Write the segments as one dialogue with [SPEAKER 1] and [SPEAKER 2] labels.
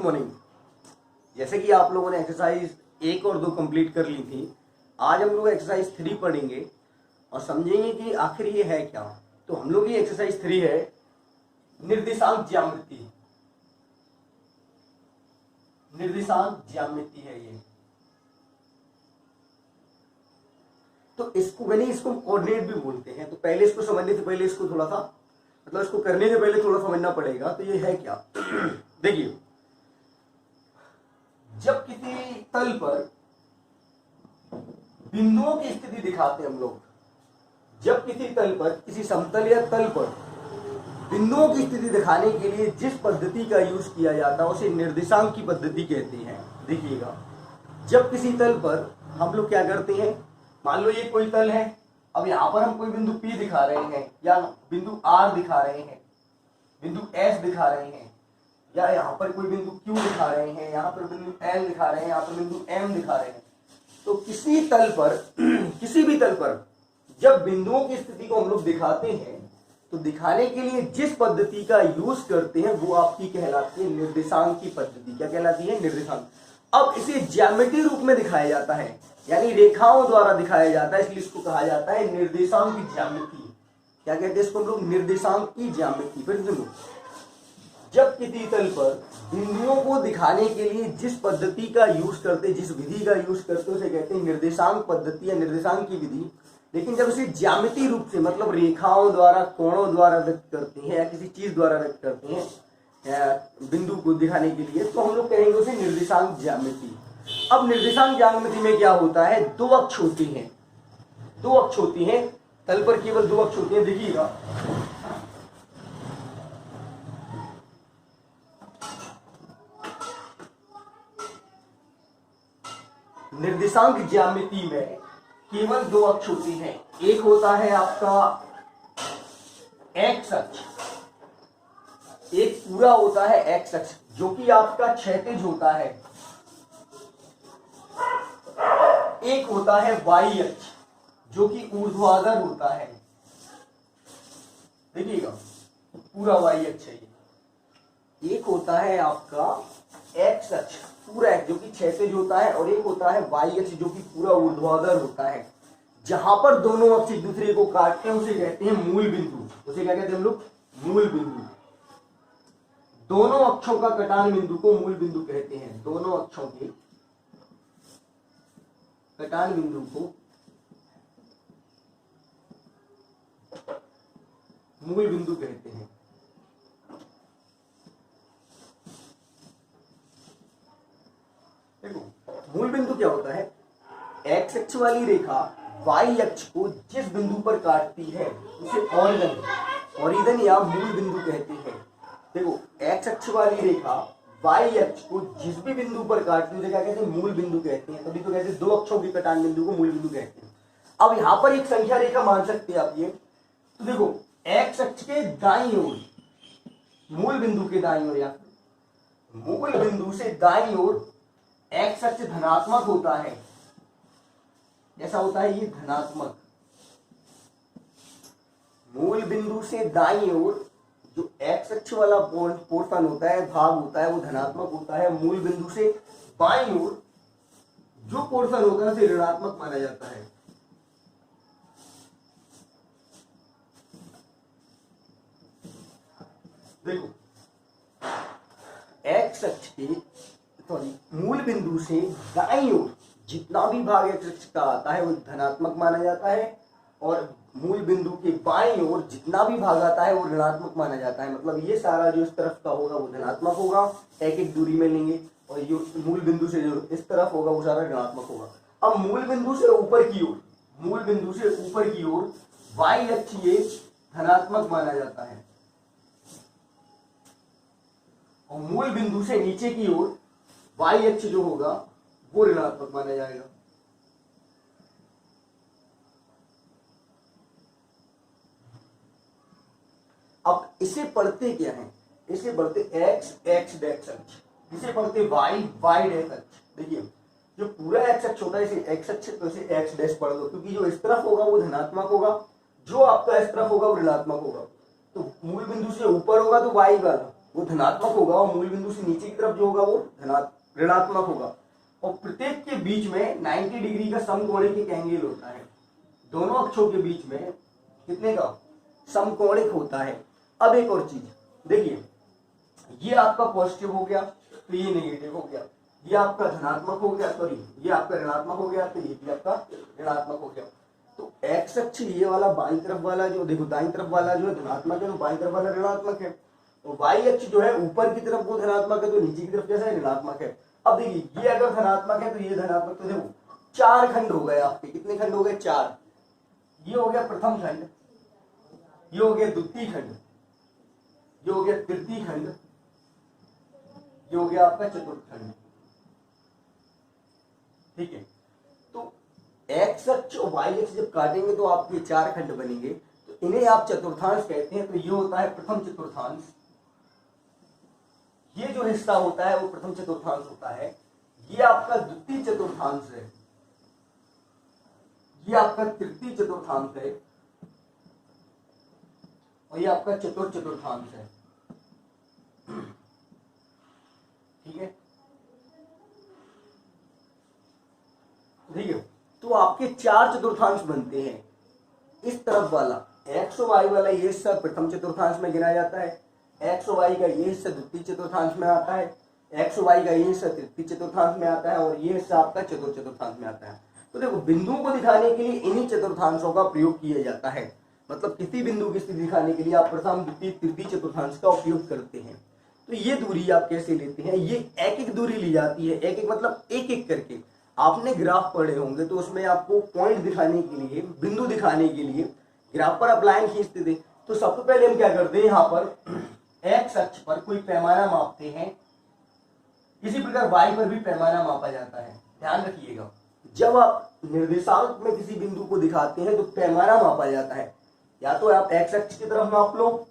[SPEAKER 1] Morning. जैसे कि आप लोगों ने एक्सरसाइज 1 और 2 कंप्लीट कर ली थी, आज हम लोग एक्सरसाइज 3 पढ़ेंगे और समझेंगे कि आखिर ये है क्या। तो हम लोग की एक्सरसाइज 3 है निर्देशांक ज्यामिति। निर्देशांक ज्यामिति है ये। तो इसको कोऑर्डिनेट भी बोलते हैं। तो पहले इसको समझने से पहले इसको थोड़ा सा मतलब इसको करने से पहले थोड़ा समझना पड़ेगा। तो ये है क्या देखिए, जब किसी तल पर बिंदुओं की स्थिति दिखाते हैं हम लोग, जब किसी तल पर किसी समतल या तल पर बिंदुओं की स्थिति दिखाने के लिए जिस पद्धति का यूज किया जाता है उसे निर्देशांक की पद्धति कहते हैं। देखिएगा, जब किसी तल पर हम लोग क्या करते हैं, मान लो ये कोई तल है, अब यहां पर हम कोई बिंदु P दिखा रहे हैं या बिंदु R दिखा रहे हैं, बिंदु S दिखा रहे हैं, या यहाँ पर कोई बिंदु Q दिखा रहे हैं, यहाँ पर बिंदु L दिखा रहे हैं, यहाँ पर बिंदु M दिखा रहे हैं। तो किसी तल पर किसी भी तल पर जब बिंदुओं की स्थिति को हम लोग दिखाते हैं तो दिखाने के लिए जिस पद्धति का यूज करते हैं वो आपकी कहलाती है निर्देशांक की पद्धति। क्या कहलाती है? निर्देशांक। अब इसे ज्यामितीय रूप में दिखाया जाता है, यानी रेखाओं द्वारा दिखाया जाता है, इसलिए इसको कहा जाता है निर्देशांक की ज्यामिति। क्या कहते हैं इसको हम लोग? निर्देशांक की ज्यामिति। फिर सुनो, जब किसी तल पर बिंदुओं को दिखाने के लिए जिस पद्धति का यूज करते, जिस विधि का यूज करते उसे कहते हैं निर्देशांक पद्धति या निर्देशांक की विधि। लेकिन जब इसे ज्यामितीय रूप से मतलब रेखाओं द्वारा, कोणों द्वारा व्यक्त करते हैं या किसी चीज द्वारा व्यक्त करते हैं बिंदु को दिखाने के लिए, तो हम लोग कहेंगे उसे निर्देशांक ज्यामिति। अब निर्देशांक ज्यामिति में क्या होता है, दो अक्ष होती हैं, दो अक्ष होती हैं तल पर, केवल दो अक्ष होती हैं। देखिएगा, निर्देशांक ज्यामिति में केवल दो अक्ष होती हैं। एक होता है आपका एक्स अक्ष, एक पूरा होता है एक्स अक्ष जो कि आपका क्षैतिज होता है, एक होता है वाई अक्ष जो कि ऊर्ध्वाधर होता है। देखिएगा, पूरा वाई अक्ष है ये। एक होता है आपका एक्स अक्ष, पूरा एक्स जो कि क्षैतिज होता है, और एक होता है वाई अक्ष जो कि पूरा ऊर्ध्वाधर होता है। जहां पर दोनों अक्ष एक दूसरे को काटते हैं उसे कहते हैं मूल बिंदु। उसे क्या कहते हैं हम लोग? मूल बिंदु। दोनों अक्षों का कटान बिंदु को मूल बिंदु कहते हैं। दोनों अक्षों के कटान बिंदु को मूल बिंदु कहते हैं। देखो, मूल बिंदु क्या होता है? एक्स अक्ष वाली रेखा वाई अक्ष को जिस बिंदु पर काटती है उसे ओरिजिन या मूल बिंदु कहते हैं। देखो, एक्स अक्ष वाली रेखा वाई अक्ष को जिस भी बिंदु पर काटती है उसे क्या कहते हैं? मूल बिंदु कहते हैं। तभी तो कहते हैं दो अक्षों के कटान बिंदु को मूल बिंदु कहते हैं। अब यहां पर एक संख्या रेखा मान सकते हैं आप ये। तो देखो, एक्स अक्ष के दाईं ओर, मूल बिंदु के दाईं ओर या मूल बिंदु से दाईं ओर एक्स अक्ष धनात्मक होता है। ऐसा होता है ये धनात्मक। मूल बिंदु से दाईं ओर जो एक्स अक्ष वाला पोर्शन होता है, भाग होता है, वो धनात्मक होता है। मूल बिंदु से बाईं ओर जो पोर्शन होता है उसे ऋणात्मक माना जाता है। देखो, एक्स अक्ष के मूल बिंदु से दाईं ओर जितना भी भाग एक्स अक्ष का आता है वो धनात्मक माना जाता है, और मूल बिंदु के बाईं ओर जितना भी भाग आता है वो ऋणात्मक माना जाता है। मतलब ये सारा जो इस तरफ का होगा वो धनात्मक होगा, एक एक दूरी में लेंगे, और ये मूल बिंदु से जो इस तरफ होगा वो सारा ऋणात्मक होगा। अब मूल बिंदु से ऊपर की ओर, मूल बिंदु से ऊपर की ओर वाई अक्ष ये धनात्मक माना जाता है, और मूल बिंदु से नीचे की ओर वाई अक्ष जो होगा वो ऋणात्मक माना जाएगा। अब इसे पढ़ते क्या है? इसे पढ़ते एक्स एक्स डैश अक्ष, इसे पढ़ते वाई वाई डैश अक्ष। देखिए, जो पूरा एक्स अक्ष होता है इसे एक्स अक्ष, तो इसे एक्स डैश पढ़ दो, क्योंकि जो इस तरफ होगा वो धनात्मक होगा, जो आपका इस तरफ होगा वो ऋणात्मक होगा। तो मूल बिंदु से ऊपर होगा तो वाई वाला, वो धनात्मक होगा और मूल बिंदु से नीचे की तरफ जो होगा वो ऋणात्मक होगा। और प्रत्येक के बीच में 90 डिग्री का समकोणिक एक एंगल होता है। दोनों अक्षों के बीच में कितने का समकोणिक होता है। अब एक और चीज देखिए, ये आपका पॉजिटिव हो गया तो ये नेगेटिव हो गया, ये आपका धनात्मक हो गया, सॉरी ये आपका ऋणात्मक हो गया तो ये भी आपका ऋणात्मक हो गया। तो एक्स अक्ष ये वाला बाईं तरफ वाला जो देखो, दाईं तरफ वाला जो है धनात्मक है तो बाईं तरफ वाला ऋणात्मक है, और वाई अक्ष जो है ऊपर की तरफ वो धनात्मक है तो नीचे की तरफ कैसा है ऋणात्मक है। अब देखिए ये अगर धनात्मक है तो ये धनात्मक, तो देखो 4 खंड हो गए आपके। कितने खंड हो गए? 4। ये हो गया प्रथम खंड, ये हो गया द्वितीय खंड, ये हो गया तृतीय खंड, ये हो गया आपका चतुर्थ खंड। ठीक है, तो एक्स अक्ष और वाई अक्ष जब काटेंगे तो आपके 4 खंड बनेंगे, तो इन्हें आप चतुर्थांश कहते हैं। तो ये होता है प्रथम चतुर्थांश, ये जो हिस्सा होता है वो प्रथम चतुर्थांश होता है। ये आपका द्वितीय चतुर्थांश है, ये आपका तृतीय चतुर्थांश है, और ये आपका चतुर्थ चतुर्थांश है। ठीक है, ठीक है, तो आपके 4 चतुर्थांश बनते हैं। इस तरफ वाला एक्स और वाई वाला ये हिस्सा प्रथम चतुर्थांश में गिना जाता है, एक्स और वाई का ये हिस्सा द्वितीय चतुर्थांश में आता है, एक्स और वाई का ये हिस्सा तृतीय चतुर्थांश में आता है, और ये हिस्सा आपका चतुर्थ चतुर्थांश में आता है। तो देखो, बिंदुओं को दिखाने के लिए इन्हीं चतुर्थांशों का प्रयोग किया जाता है। मतलब किसी बिंदु की स्थिति दिखाने के लिए आप प्रथम द्वितीय तृतीय चतुर्थांश का उपयोग करते हैं। तो ये दूरी आप कैसे लेते हैं? ये एक एक दूरी ली जाती है, एक एक मतलब एक एक करके। आपने ग्राफ पढ़े होंगे तो उसमें आपको पॉइंट दिखाने के लिए, बिंदु दिखाने के लिए ग्राफ पर आप लाइन खींचते थे। तो सबसे पहले हम क्या करते हैं, यहाँ पर एक्स अक्ष पर कोई पैमाना मापते हैं, इसी प्रकार वाई पर भी पैमाना मापा जाता है। ध्यान रखिएगा, जब आप निर्देशांक में किसी बिंदु को दिखाते हैं तो पैमाना मापा जाता है। या तो आप एक्स अक्ष की तरफ माप लो,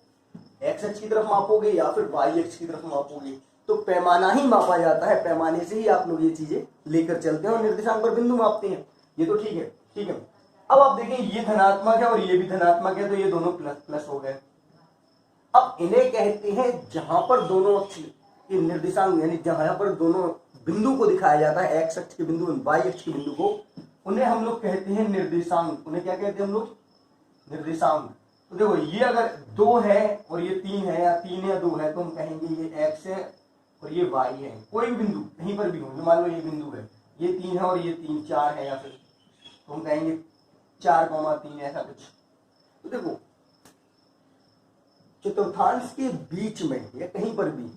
[SPEAKER 1] एक्स अक्ष की तरफ मापोगे, या फिर वाई अक्ष की तरफ मापोगे, तो पैमाना ही मापा जाता है। पैमाने से ही आप लोग ये चीजें लेकर चलते हैं और निर्देशांक पर बिंदु मापते हैं। ये तो ठीक है, ठीक है। अब आप देखें, ये धनात्मक है और ये भी धनात्मक है, तो ये दोनों प्लस प्लस हो गए। अब इन्हें कहते हैं, जहां पर दोनों अक्ष के निर्देशांक यानी जहां पर दोनों बिंदु को दिखाया जाता है, एक्स अक्ष के बिंदु, वाई अक्ष के बिंदु को, उन्हें हम लोग कहते हैं निर्देशांक। उन्हें क्या कहते हैं हम लोग? निर्देशांक। तो देखो, ये अगर 2 है और ये 3 है, या 3 या 2 है, तो हम कहेंगे ये एक्स है और ये वाई है। कोई भी बिंदु कहीं पर भी हो, मान लो ये बिंदु है, ये 3 है और ये 3 4 है, या फिर तो हम कहेंगे 4,3 ऐसा कुछ। तो देखो, चतुर्थांश के बीच में या कहीं पर भी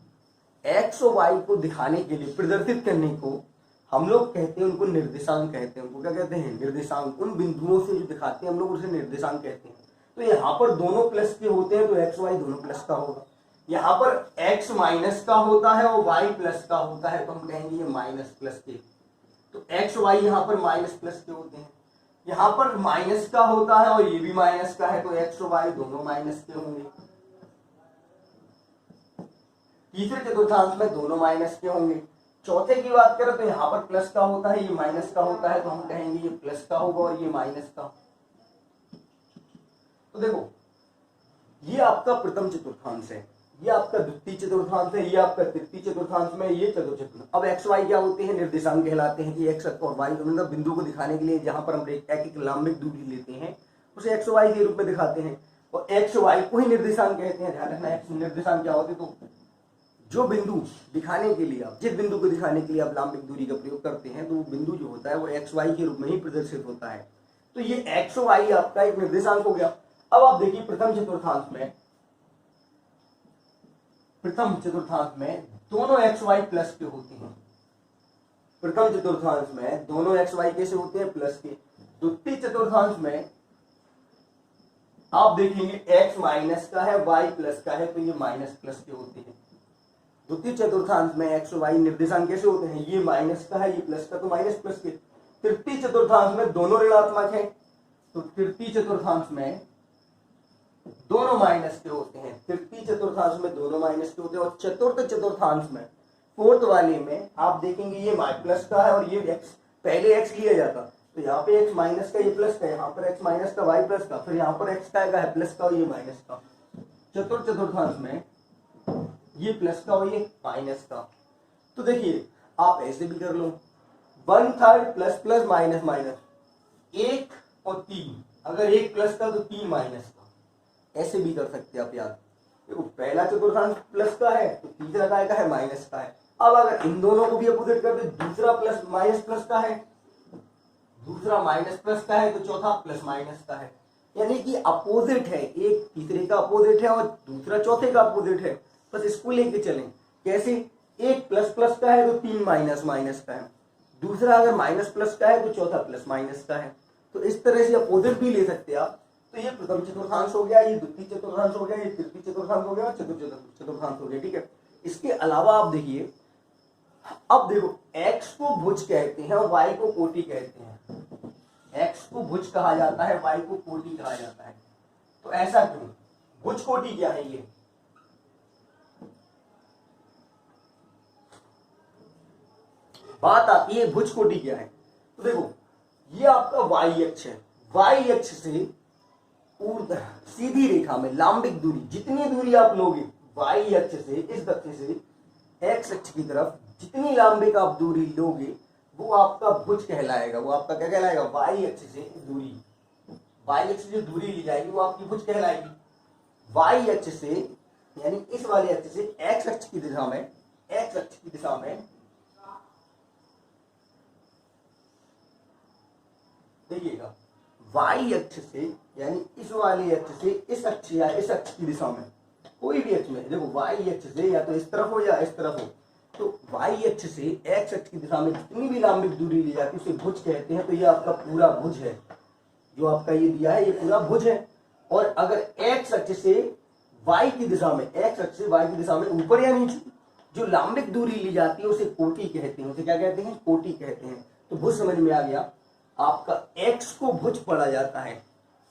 [SPEAKER 1] एक्स और वाई को दिखाने के लिए, प्रदर्शित करने को हम लोग कहते हैं, उनको निर्देशांक कहते हैं। उनको क्या कहते हैं? निर्देशांक। उन बिंदुओं से जो दिखाते हैं हम लोग उसे निर्देशांक कहते हैं। तो यहाँ पर दोनों प्लस के होते हैं तो एक्स वाई दोनों प्लस का होगा। यहाँ पर एक्स माइनस का होता है और वाई प्लस का होता है, तो हम कहेंगे ये माइनस प्लस के। तो एक्स वाई यहाँ पर माइनस प्लस के होते हैं। यहाँ पर माइनस का होता है और ये भी माइनस का है, तो एक्स और वाई दोनों माइनस के होंगे। तीसरे चतुर्थांश में दोनों माइनस के होंगे। चौथे की बात करें तो यहाँ पर प्लस का होता है, ये माइनस का होता है, तो हम कहेंगे ये प्लस का होगा और ये माइनस का। तो देखो, ये आपका प्रथम चतुर्थांश है, ये आपका द्वितीय चतुर्थांश है, ये आपका तृतीय चतुर्थांश में, ये चतुर्थ चतुर्थांश। अब एक्स वाई क्या होते हैं? निर्देशांक कहलाते हैं। कि एक्स और वाई मतलब बिंदु को दिखाने के लिए जहां पर हम एक एक लंबिक दूरी लेते हैं उसे एक्स वाई के रूप में दिखाते हैं, और एक्स वाई को ही निर्देशांक कहते हैं। ध्यान रखना, एक्स निर्देशांक क्या होते? तो जो बिंदु दिखाने के लिए आप, जिस बिंदु को दिखाने के लिए आप लंबिक दूरी का प्रयोग करते हैं, तो वो बिंदु जो होता है वो एक्स वाई के रूप में ही प्रदर्शित होता है। तो ये एक्स वाई आपका एक निर्देशांक हो गया। अब आप देखिए, प्रथम चतुर्थांश में दोनों एक्स वाई प्लस के होते हैं। प्रथम चतुर्थांश में दोनों एक्स वाई कैसे होते हैं? प्लस के। द्वितीय चतुर्थांश में आप देखेंगे एक्स माइनस का है, वाई प्लस का है, तो ये माइनस प्लस के होते हैं। द्वितीय चतुर्थांश में एक्स और वाई निर्देशांक कैसे होते हैं? ये माइनस का है, ये प्लस का, तो माइनस प्लस के। तृतीय चतुर्थांश में दोनों ऋणात्मक है, तो तृतीय चतुर्थांश में दोनों माइनस के होते हैं। तृतीय चतुर्थांश में दोनों माइनस के होते हैं। और चतुर्थ चतुर्थांश में, फोर्थ वाले में आप देखेंगे ये प्लस का है और ये एक्स, पहले एक्स लिया जाता तो यहाँ पे एक्स माइनस का, ये प्लस का, यहाँ पर एक्स माइनस का, वाई प्लस का, फिर यहाँ पर एक्स का है प्लस का और ये माइनस का। चतुर्थ चतुर्थांश में ये प्लस का और ये माइनस का। तो देखिए आप ऐसे भी कर लो, 1/3 प्लस प्लस माइनस माइनस, 1 और 3, अगर 1 प्लस का तो 3 माइनस का, ऐसे भी कर सकते हैं आप याद। देखो पहला चतुर्थांश प्लस का है तो तीसरा काय का है माइनस का है। अब अगर इन दोनों को भी अपोजिट कर दे, दूसरा प्लस माइनस प्लस का है, दूसरा माइनस प्लस का है, तो चौथा प्लस माइनस का है। यानी कि अपोजिट है, एक तीसरे का अपोजिट है और दूसरा चौथे का अपोजिट है। बस इसको लेके चलें। कैसे? एक प्लस प्लस का है तो 3 माइनस माइनस का है, दूसरा अगर माइनस प्लस का है तो चौथा प्लस माइनस का है। तो इस तरह से अपोजिट भी ले सकते हैं आप। तो ये प्रथम चतुर्थांश हो गया, ये द्वितीय चतुर्थांश हो गया, ये तृतीय चतुर्थांश हो गया, चतुर्थ चतुर्थांश हो गया। ठीक है, इसके अलावा आप देखिए, अब देखो x को भुज कहते हैं और y को कोटि कहते हैं। x को भुज कहा जाता है, y को कोटि कहा जाता है। तो ऐसा क्यों? भुज कोटि क्या है? ये बात आती है, भुज कोटि क्या है। तो देखो ये आपका y अक्ष है, y अक्ष से सीधी रेखा में लांबिक दूरी, जितनी दूरी आप लोगे y अक्ष से इस अक्ष से x अक्ष की तरफ, जितनी लांबिक आप दूरी लोगे वो आपका भुज कहलाएगा। वो आपका क्या कहलाएगा? y अक्ष से दूरी, y अक्ष से जो दूरी ली जाएगी वो आपकी भुज कहलाएगी। y अक्ष से यानी इस वाले अक्ष से x अक्ष की दिशा में, x अक्ष की दिशा में देखिएगा, y अक्ष से यानी इस वाले अक्ष से इस अक्ष या इस अक्ष की दिशा में, कोई भी अक्ष में, देखो y अक्ष से या तो इस तरफ हो या इस तरफ हो, तो y अक्ष से x अक्ष की दिशा में जितनी भी लांबिक दूरी ली जाती है उसे भुज कहते हैं। तो ये आपका पूरा भुज है, जो आपका ये दिया है ये पूरा भुज है। और अगर x अक्ष से y की दिशा में, x अक्ष से y की दिशा में ऊपर या नीचे जो लांबिक दूरी ली जाती है उसे कोटि कहते हैं। उसे क्या कहते हैं? कोटि कहते हैं। तो भुज समझ में आ गया। आपका x को भुज पढ़ा जाता है,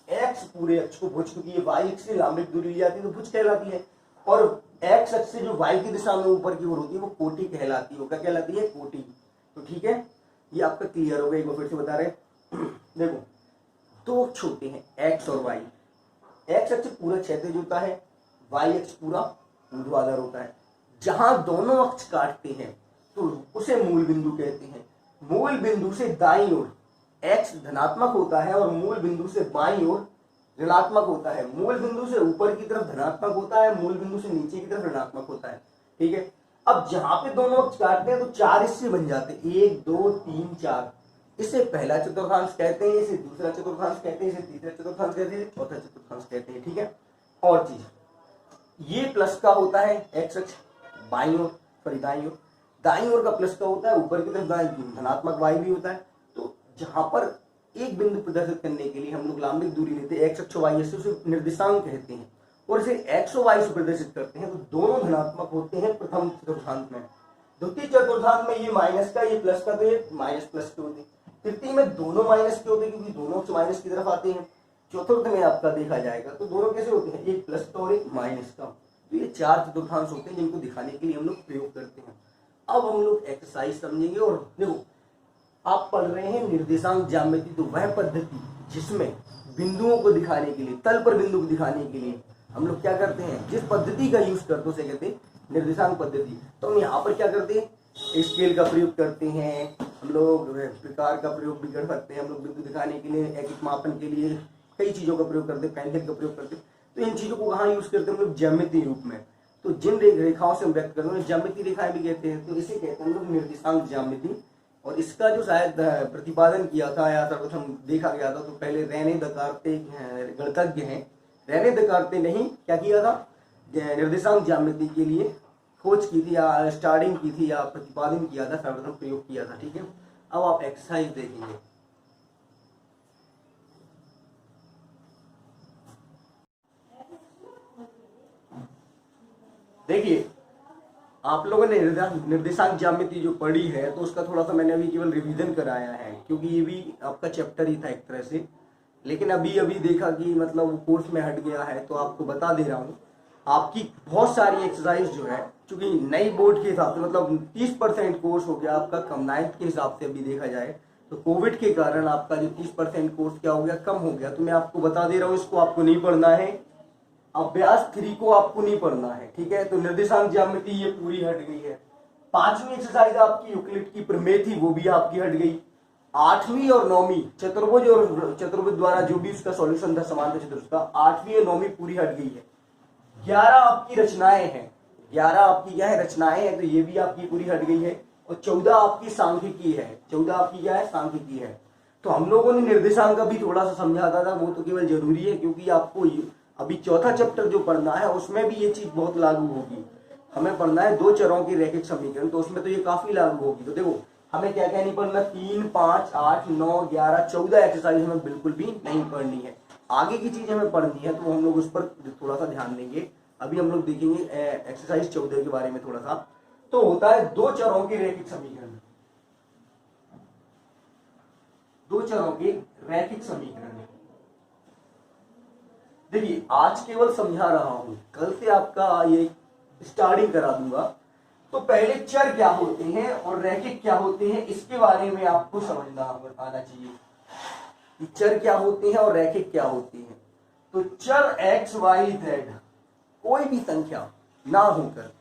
[SPEAKER 1] x पूरे अक्ष को भुज, क्योंकि ये y अक्ष से लांबिक दूरी ली जाती है तो भुज कहलाती है। और x अक्ष से जो y की दिशा में ऊपर की ओर होती है वो कोटि कहलाती है। वो क्या कहलाती है? कोटि। तो ठीक है, ये आपका क्लियर हो गया। एक बार फिर से बता रहे देखो दो अक्ष होते हैं x और y। x अक्ष पूरा क्षैतिज होता है, y अक्ष पूरा ऊर्ध्वाधर होता है। जहां दोनों अक्ष काटते हैं तो उसे मूल बिंदु कहते हैं। मूल बिंदु से दाईं ओर x धनात्मक होता है और मूल बिंदु से बाईं ओर ऋणात्मक होता है। मूल बिंदु से ऊपर की तरफ धनात्मक होता है, मूल बिंदु से नीचे की तरफ ऋणात्मक होता है। ठीक है, अब जहां पे दोनों अक्ष काटते हैं तो 4 हिस्से बन जाते हैं, 1 2 3 4। इसे पहला चतुर्थांश कहते हैं, इसे दूसरा चतुर्थांश कहते हैं, इसे तीसरा चतुर्थांश कहते हैं, चौथा चतुर्थांश कहते हैं। ठीक है, और चीज ये प्लस का होता है x अक्ष बाईं ओर, सॉरी दाईं ओर का प्लस का होता है, ऊपर की तरफ धनात्मक y भी होता है। तो जहां पर एक बिंदु प्रदर्शित करने के लिए हम लोग लांबिक दूरी लेते हैं x अक्ष y अक्ष, उसे निर्देशांक कहते हैं, और इसे x और y से प्रदर्शित करते हैं। तो दोनों धनात्मक होते हैं प्रथम चतुर्थांश में। द्वितीय चतुर्थांश में ये माइनस का, ये प्लस का, तो ये माइनस प्लस के होते हैं। तृतीय में दोनों माइनस के होते हैं क्योंकि दोनों अक्ष माइनस की तरफ आते हैं। चतुर्थ में आपका देखा जाएगा तो दोनों कैसे होते हैं? एक प्लस का और एक माइनस का। तो ये 4 चतुर्थांश होते हैं जिनको दिखाने के लिए हम लोग प्रयोग करते हैं। अब हम लोग एक्सरसाइज समझेंगे। और देखो आप पढ़ रहे हैं निर्देशांक ज्यामिति, तो वह पद्धति जिसमें बिंदुओं को दिखाने के लिए, तल पर बिंदु को दिखाने के लिए हम लोग क्या करते हैं, जिस पद्धति का यूज करते हैं उसे कहते हैं निर्देशांक पद्धति। तो हम यहाँ पर क्या करते हैं? स्केल का प्रयोग करते हैं, हम लोग प्रकार का प्रयोग भी कर सकते हैं। हम लोग बिंदु दिखाने के लिए, एक मापन के लिए कई चीजों का प्रयोग करते हैं, पेंसिल का प्रयोग करते हैं। तो इन चीजों को कहाँ यूज करते हैं? हम लोग ज्यामिति रूप में। तो जिन रेखाओं से हम व्यक्त करते हैं ज्यामिति रेखाएं भी कहते हैं। तो इसे कहते हैं हम लोग निर्देशांक ज्यामिति। और इसका जो शायद प्रतिपादन किया था या सर्वप्रथम देखा गया था, तो पहले रेने दकार्ते गणितज्ञ हैं, रेने दकार्ते ने ही क्या किया था? निर्देशांक ज्यामिति के लिए खोज की थी या स्टार्टिंग की थी या प्रतिपादन किया था, सर्वप्रथम प्रयोग किया था। ठीक है, अब आप एक्सरसाइज देखेंगे। देखिए आप लोगों ने निर्देशांक ज्यामिति जो पढ़ी है तो उसका थोड़ा सा मैंने अभी केवल रिवीजन कराया है, क्योंकि ये भी आपका चैप्टर ही था एक तरह से। लेकिन अभी देखा कि मतलब वो कोर्स में हट गया है, तो आपको बता दे रहा हूँ। आपकी बहुत सारी एक्सरसाइज जो है, चूंकि नई बोर्ड के हिसाब से मतलब 30% कोर्स हो गया आपका कम, 9th के हिसाब से अभी देखा जाए तो कोविड के कारण आपका जो 30% कोर्स क्या हो गया, कम हो गया। तो मैं आपको बता दे रहा हूँ, इसको आपको नहीं पढ़ना है, अभ्यास 3 को आपको नहीं पढ़ना है, ठीक है। तो निर्देशांक ज्यामिति ये पूरी हट गई है। 5वीं एक्सरसाइज आपकी यूक्लिड की प्रमेय थी, वो भी आपकी हट गई। 8वीं और 9वीं चतुर्भुज और चतुर्भुज द्वारा जो भी उसका सॉल्यूशन था समांतर चतुर्भुज का, 8वीं और 9वीं पूरी हट गई है। 11 आपकी रचनाएं हैं, 11 आपकी क्या है, रचनाएं हैं, तो ये भी आपकी पूरी हट गई है। और 14 आपकी सांख्यिकी है, 14 आपकी क्या है, सांख्यिकी है। तो हम लोगों ने निर्देशांक का भी थोड़ा सा समझाता था, वो तो केवल जरूरी है क्योंकि आपको अभी चौथा चैप्टर जो पढ़ना है उसमें भी ये चीज बहुत लागू होगी। हमें पढ़ना है 2 चरों की रैखिक समीकरण, तो उसमें तो ये काफी लागू होगी। तो देखो हमें क्या क्या नहीं पढ़ना, 3, 5, 8, 9, 11, 14 एक्सरसाइज हमें बिल्कुल भी नहीं पढ़नी है। आगे की चीज हमें पढ़नी है तो हम लोग उस पर थोड़ा सा ध्यान देंगे। अभी हम लोग देखेंगे एक्सरसाइज 14 के बारे में थोड़ा सा। तो होता है 2 चरों की रैखिक समीकरण, 2 चरों के रैखिक समीकरण। देखिए आज केवल समझा रहा हूं, कल से आपका ये स्टार्टिंग करा दूंगा। तो पहले चर क्या होते हैं और रैखिक क्या होते हैं इसके बारे में आपको समझना आना चाहिए कि चर क्या होते हैं और रैखिक क्या होती हैं। तो चर x, y, z कोई भी संख्या ना होकर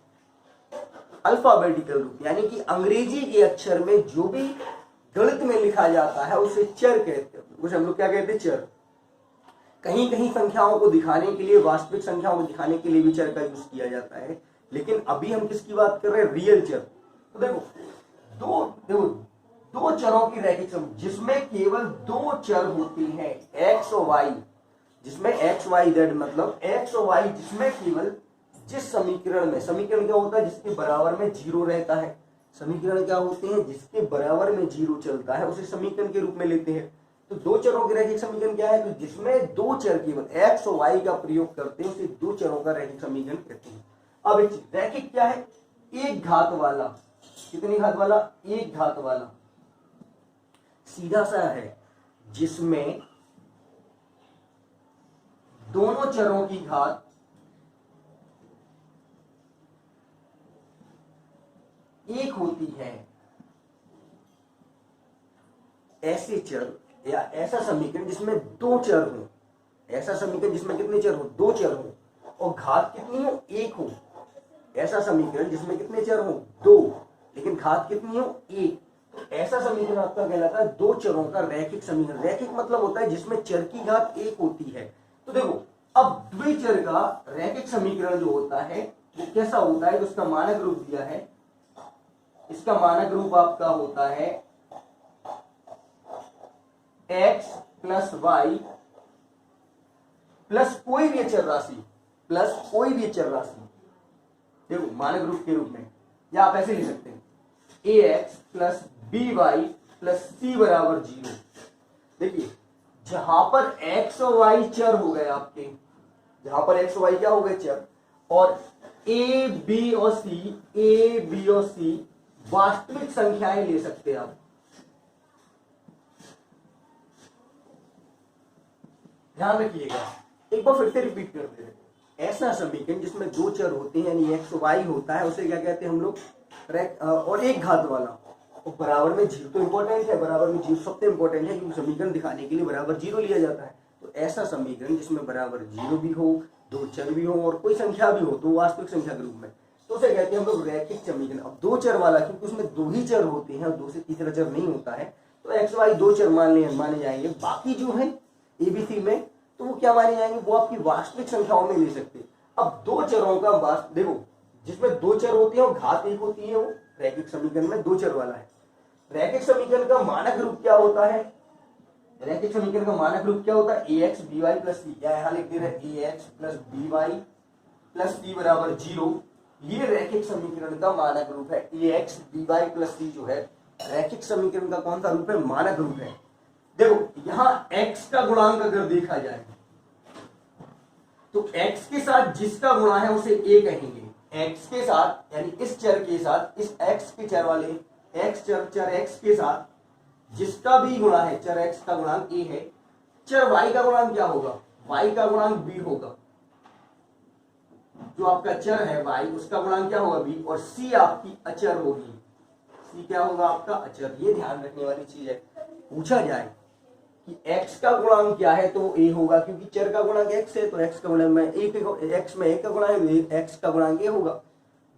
[SPEAKER 1] अल्फाबेटिकल रूप यानी कि अंग्रेजी के अक्षर में जो भी गणित में लिखा जाता है उसे चर कहते हैं। उसे हम लोग क्या कहते हैं, चर। कहीं कहीं संख्याओं को दिखाने के लिए, वास्तविक संख्याओं को दिखाने के लिए भी चर का यूज किया जाता है, लेकिन अभी हम किसकी बात कर रहे हैं, रियल चर। तो देखो दो चरों की रैखिक समीकरण जिसमें केवल 2 चर होते हैं, x और y, जिसमें x, y, z मतलब x और y, जिसमें केवल जिस समीकरण में, समीकरण क्या होता है जिसके बराबर में 0 रहता है, समीकरण क्या होते हैं जिसके बराबर में 0 चलता है उसे समीकरण के रूप में लेते हैं। तो 2 चरों के रैखिक समीकरण क्या है, तो जिसमें 2 चर केवल x और y का प्रयोग करते हैं उसे 2 चरों का रैखिक समीकरण कहते हैं। अब एक रैखिक क्या है, एक घात वाला। कितनी घात वाला, एक घात वाला। सीधा सा है जिसमें दोनों चरों की घात एक होती है। ऐसे चर या ऐसा समीकरण जिसमें 2 चर हो, ऐसा समीकरण जिसमें कितने चर हो, 2 चर हो और घात कितनी हो, 1 हो। ऐसा समीकरण जिसमें कितने चर हो, 2, लेकिन घात कितनी हो, 1। तो ऐसा समीकरण आपका कहलाता है 2 चरों का रैखिक समीकरण। रैखिक मतलब होता है जिसमें चर की घात 1 होती है। तो देखो अब द्विचर का रैखिक समीकरण जो होता है वो कैसा होता है, तो उसका मानक रूप दिया है। इसका मानक रूप आपका होता है x प्लस वाई प्लस कोई भी अचर राशि, प्लस कोई भी अचर राशि। देखो मानक रूप के रूप में, या आप ऐसे लिख सकते हैं ax plus B Y plus C बराबर 0। देखिए जहां पर x और y चर हो गए आपके, जहां पर x और y क्या हो गए, चर, और a b और c वास्तविक संख्याएं ले सकते हैं आप। ध्यान रखिएगा, एक बार फिर से रिपीट कर दे रहे। ऐसा समीकरण जिसमें 2 चर होते हैं यानी x और y होता है उसे क्या कहते हैं हम लोग, और एक घात वाला, और बराबर में 0 तो इंपॉर्टेंट है, बराबर में 0 सबसे इंपॉर्टेंट है क्योंकि समीकरण दिखाने के लिए बराबर 0 लिया जाता है। तो ऐसा समीकरण जिसमें बराबर 0 भी हो, 2 चर भी हो और कोई संख्या भी हो, तो वास्तविक संख्या के रूप में, तो उसे कहते हैं हम लोग रैखिक समीकरण। अब 2 चर वाला क्योंकि उसमें 2 ही चर होते हैं और 2 से तीसरा चर नहीं होता है, तो x y 2 चर माने जाएंगे। बाकी जो है ABC में तो वो क्या माने जाएंगे, वो आपकी वास्तविक संख्याओं में ले सकते हैं। अब 2 चरों का देखो जिसमें 2 चर होते हैं और घात 1 होती है, वो रैखिक समीकरण में 2 चर वाला है। रैखिक समीकरण का मानक रूप क्या होता है, रैखिक समीकरण का मानक रूप क्या होता है, ax by प्लस सी, या यहां लिख दे रहे ax plus by plus C बराबर 0। ये रैखिक समीकरण का मानक रूप है। ax by प्लस सी जो है रैखिक समीकरण का कौन सा रूप है, मानक रूप है। देखो यहां x का गुणांक अगर देखा जाए तो x के साथ जिसका गुणा है उसे a कहेंगे। x के साथ यानी इस चर के साथ, इस x के चर वाले x चर x के साथ जिसका भी गुणा है, चर x का गुणांक a है, चर y का गुणांक क्या होगा, y का गुणांक b होगा। जो आपका चर है y उसका गुणांक क्या होगा, b, और c आपकी अचर होगी। c क्या होगा आपका अचर। ये ध्यान रखने वाली चीज है, पूछा जाए कि x का गुणांक क्या है, तो वो a होगा, क्योंकि चर का गुणांक x है, तो x का गुणांक में x में a का गुणा है, x का गुणांक a होगा।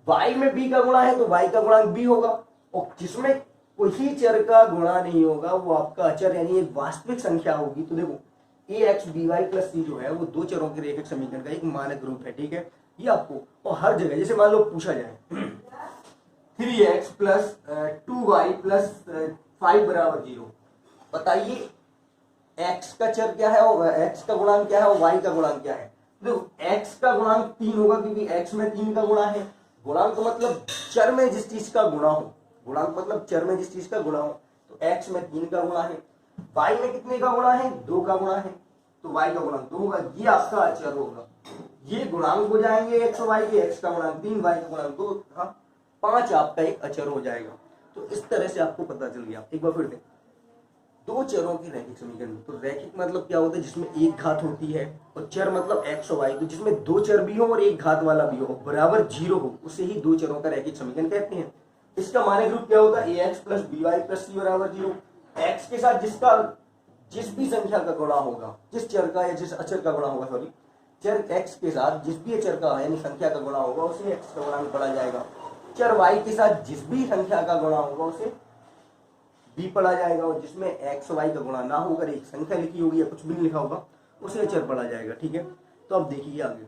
[SPEAKER 1] y में b का गुणा है तो y का गुणांक b होगा। और जिसमें कोई चर का गुणा नहीं होगा वो आपका अचर यानी एक वास्तविक संख्या होगी। तो देखो ax by प्लस c जो है वो दो चरों के रैखिक समीकरण का एक मानक रूप है, ठीक है। ये आपको और हर जगह, जैसे मान लो पूछा जाए 3x प्लस 2y प्लस 5 बराबर 0, बताइए x का चर क्या है और x का गुणांक क्या है और y का गुणांक क्या है। देखो x का गुणांक 3 होगा क्योंकि x में 3 का गुणा है। गुणांक मतलब चर में जिस चीज का गुणा हो, गुणांक मतलब चर में जिस चीज का गुणा हो, तो x में 3 का गुणा है। y में कितने का गुणा है, 2 का गुणा है, तो y का गुणांक 2 होगा। ये आपका अचर होगा। ये गुणांक हो जाएंगे x और y के, x का गुणांक 3, y का गुणांक 2, हाँ 5 आपका एक अचर हो जाएगा। तो इस तरह से आपको पता चल गया। एक बार फिर देखें, दो चरों की रैखिक समीकरण। तो रैखिक मतलब क्या होता है, जिसमें एक घात होती है, और चर मतलब x और y, तो जिसमें दो चर भी हो और एक घात वाला भी हो, बराबर 0 हो, उसे ही दो चरों का रैखिक समीकरण कहते हैं। इसका मानक रूप क्या होता है, ax plus by plus c बराबर 0। x के साथ जिस भी संख्या का गुणा होगा, जिस चर का या जिस अचर का गुणा होगा, सॉरी, चर x के साथ जिस भी अचर का यानी संख्या का गुणा होगा उसे x का गुणांक पढ़ा जाएगा। चर y के साथ जिस भी संख्या का गुणा होगा उसे b पढ़ा जाएगा। और जिसमें x y का गुणा ना होकर एक संख्या लिखी होगी या कुछ भी नहीं लिखा होगा उसे अचर पढ़ा जाएगा, ठीक है। तो अब देखिए आगे,